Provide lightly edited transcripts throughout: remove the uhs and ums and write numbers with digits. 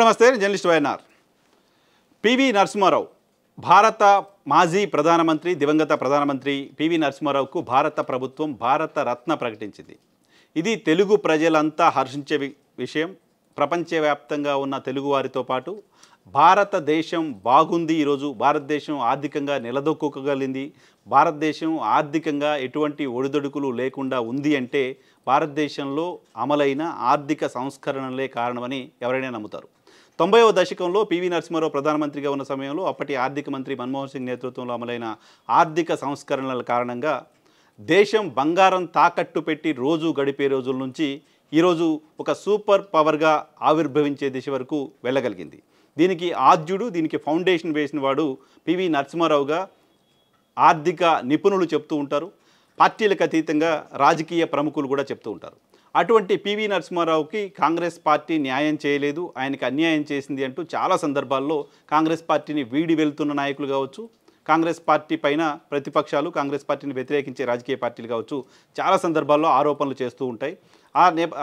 Hello నమస్తే, journalist YNR. PV Narasimha Rao భారత మాజీ ప్రధానమంత్రి, దివంగత ప్రధానమంత్రి పివి నరసింహారావుకు భారత ప్రభుత్వం భారత రత్న ప్రకటించింది. ఇది తెలుగు ప్రజలంతా హర్షించే విషయం. ప్రపంచవ్యాప్తంగా ఉన్న తెలుగువారితో పాటు భారతదేశం బాగుంది. ఈరోజు భారతదేశం ఆర్థికంగా నిలదొక్కుకోగలిగింది. భారతదేశం ఆర్థికంగా ఎటువంటి ఒడిదొడుకులు లేకుండా ఉంది అంటే భారతదేశంలో అమలైన ఆర్థిక సంస్కరణలే కారణమని ఎవరైనా నమ్ముతారు. 90వ దశకంలో పివి నరసింహారావు ప్రధానమంత్రిగా ఉన్న సమయంలో అప్పటి ఆర్థిక మంత్రి మన్మోహన్ సింగ్ నేతృత్వంలో అమలైన ఆర్థిక సంస్కరణల కారణంగా దేశం బంగారం తాకట్టు పెట్టి రోజు గడిపే రోజుల నుంచి ఈరోజు ఒక సూపర్ పవర్గా ఆవిర్భవించే దిశ వరకు వెళ్ళగలిగింది. దీనికి ఆద్యుడు, దీనికి ఫౌండేషన్ వేసిన వాడు పివి నరసింహారావుగా ఆర్థిక నిపుణులు చెప్తూ ఉంటారు. పార్టీలకు అతీతంగా రాజకీయ ప్రముఖులు కూడా చెప్తూ ఉంటారు. అటువంటి పివి నరసింహారావుకి కాంగ్రెస్ పార్టీ న్యాయం చేయలేదు, ఆయనకి అన్యాయం చేసింది అంటూ చాలా సందర్భాల్లో కాంగ్రెస్ పార్టీని వీడి వెళ్తున్న నాయకులు కావచ్చు, కాంగ్రెస్ పార్టీ పైన ప్రతిపక్షాలు, కాంగ్రెస్ పార్టీని వ్యతిరేకించే రాజకీయ పార్టీలు కావచ్చు, చాలా సందర్భాల్లో ఆరోపణలు చేస్తూ ఉంటాయి.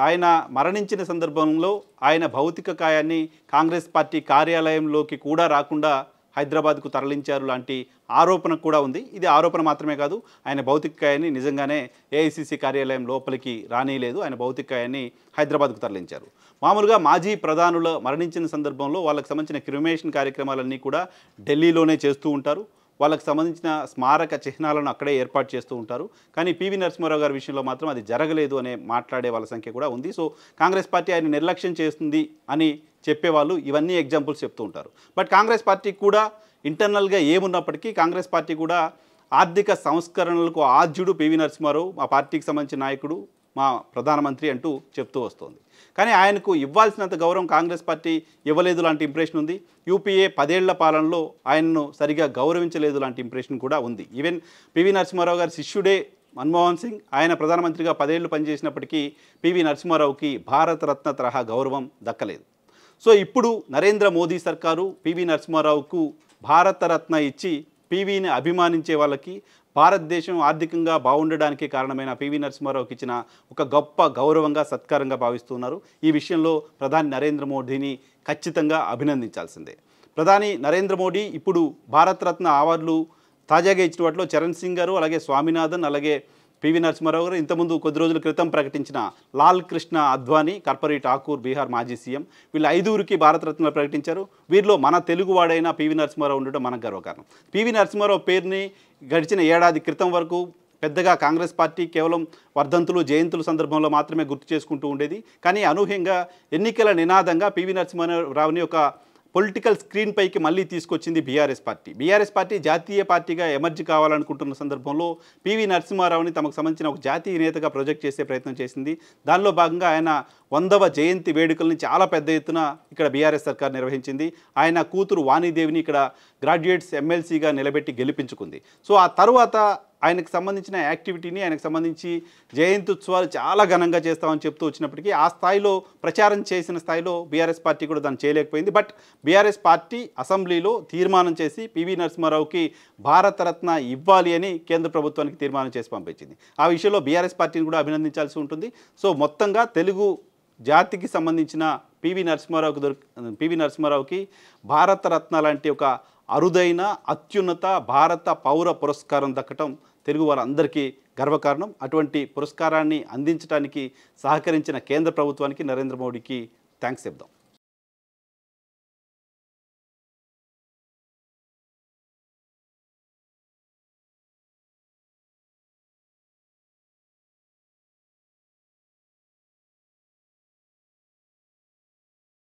ఆయన మరణించిన సందర్భంలో ఆయన భౌతిక కాయాన్ని కాంగ్రెస్ పార్టీ కార్యాలయంలోకి కూడా రాకుండా హైదరాబాద్కు తరలించారు లాంటి ఆరోపణ కూడా ఉంది. ఇది ఆరోపణ మాత్రమే కాదు, ఆయన భౌతిక కాయాన్ని నిజంగానే ఏఐసిసి కార్యాలయం లోపలికి రానియలేదు. ఆయన భౌతిక కాయాన్ని హైదరాబాద్కు తరలించారు. మామూలుగా మాజీ ప్రధానులు మరణించిన సందర్భంలో వాళ్ళకి సంబంధించిన క్రిమేషన్ కార్యక్రమాలన్నీ కూడా ఢిల్లీలోనే చేస్తూ ఉంటారు. వాళ్ళకి సంబంధించిన స్మారక చిహ్నాలను అక్కడే ఏర్పాటు చేస్తూ ఉంటారు. కానీ పివి నరసింహారావు గారి విషయంలో మాత్రం అది జరగలేదు అనే మాట్లాడే వాళ్ళ సంఖ్య కూడా ఉంది. సో కాంగ్రెస్ పార్టీ ఆయన నిర్లక్ష్యం చేస్తుంది అని చెప్పేవాళ్ళు ఇవన్నీ ఎగ్జాంపుల్స్ చెప్తూ ఉంటారు. బట్ కాంగ్రెస్ పార్టీ కూడా ఇంటర్నల్గా ఏమున్నప్పటికీ కాంగ్రెస్ పార్టీ కూడా ఆర్థిక సంస్కరణలకు ఆద్యుడు పివి నరసింహారావు, మా పార్టీకి సంబంధించిన నాయకుడు, మా ప్రధానమంత్రి అంటూ చెప్తూ వస్తోంది. కానీ ఆయనకు ఇవ్వాల్సినంత గౌరవం కాంగ్రెస్ పార్టీ ఇవ్వలేదు లాంటి ఇంప్రెషన్ ఉంది. యూపీఏ 10 ఏళ్ల పాలనలో ఆయనను సరిగా గౌరవించలేదు లాంటి ఇంప్రెషన్ కూడా ఉంది. ఈవెన్ పివి నరసింహారావు గారి శిష్యుడే మన్మోహన్ సింగ్, ఆయన ప్రధానమంత్రిగా 10 ఏళ్ళు పనిచేసినప్పటికీ పివి నరసింహారావుకి భారతరత్న తరహా గౌరవం దక్కలేదు. సో ఇప్పుడు నరేంద్ర మోదీ సర్కారు పివి నరసింహారావుకు భారతరత్న ఇచ్చి పివిని అభిమానించే వాళ్ళకి, భారతదేశం ఆర్థికంగా బాగుండడానికి కారణమైన పివి నరసింహారావుకి ఇచ్చిన ఒక గొప్ప గౌరవంగా, సత్కారంగా భావిస్తున్నారు. ఈ విషయంలో ప్రధాని నరేంద్ర మోడీని ఖచ్చితంగా అభినందించాల్సిందే. ప్రధాని నరేంద్ర మోడీ ఇప్పుడు భారతరత్న అవార్డులు తాజాగా ఇచ్చిన వాటిలో చరణ్ సింగ్ గారు, అలాగే స్వామినాథన్, అలాగే పివి నరసింహారావు గారు, ఇంతకుముందు కొద్ది రోజుల క్రితం ప్రకటించిన లాల్ కృష్ణ అద్వానీ, కర్పూరి ఠాకూర్ బీహార్ మాజీ సీఎం, వీళ్ళ 5గురికి భారతరత్న ప్రకటించారు. వీరిలో మన తెలుగువాడైన పివి నరసింహారావు ఉండడం మనకు గర్వకారణం. పివి నరసింహారావు పేరుని గడిచిన ఏడాది క్రితం వరకు పెద్దగా కాంగ్రెస్ పార్టీ కేవలం వర్ధంతులు, జయంతుల సందర్భంలో మాత్రమే గుర్తు చేసుకుంటూ ఉండేది. కానీ అనూహ్యంగా ఎన్నికల నినాదంగా పివి నరసింహారావుని ఒక పొలిటికల్ స్క్రీన్ పైకి మళ్ళీ తీసుకొచ్చింది బీఆర్ఎస్ పార్టీ. బీఆర్ఎస్ పార్టీ జాతీయ పార్టీగా ఎమర్జీ కావాలనుకుంటున్న సందర్భంలో పివి నరసింహారావుని తమకు సంబంధించిన ఒక జాతీయ నేతగా ప్రొజెక్ట్ చేసే ప్రయత్నం చేసింది. దానిలో భాగంగా ఆయన 100వ జయంతి వేడుకల్ని చాలా పెద్ద ఎత్తున ఇక్కడ బీఆర్ఎస్ సర్కార్ నిర్వహించింది. ఆయన కూతురు వాణిదేవిని ఇక్కడ గ్రాడ్యుయేట్స్ ఎమ్మెల్సీగా నిలబెట్టి గెలిపించుకుంది. సో ఆ తర్వాత ఆయనకు సంబంధించిన యాక్టివిటీని, ఆయనకు సంబంధించి జయంత్యుత్సవాలు చాలా ఘనంగా చేస్తామని చెప్తూ వచ్చినప్పటికీ ఆ స్థాయిలో ప్రచారం చేసిన స్థాయిలో బీఆర్ఎస్ పార్టీ కూడా దాన్ని చేయలేకపోయింది. బట్ బీఆర్ఎస్ పార్టీ అసెంబ్లీలో తీర్మానం చేసి పివి నరసింహారావుకి భారతరత్న ఇవ్వాలి అని కేంద్ర ప్రభుత్వానికి తీర్మానం చేసి పంపించింది. ఆ విషయంలో బీఆర్ఎస్ పార్టీని కూడా అభినందించాల్సి ఉంటుంది. సో మొత్తంగా తెలుగు జాతికి సంబంధించిన పివి నరసింహారావుకి భారతరత్న లాంటి ఒక అరుదైన అత్యున్నత భారత పౌర పురస్కారం దక్కటం తెలుగు వారందరికీ గర్వకారణం. అటువంటి పురస్కారాన్ని అందించడానికి సహకరించిన కేంద్ర ప్రభుత్వానికి, నరేంద్ర మోడీకి థ్యాంక్స్ చెప్దాం.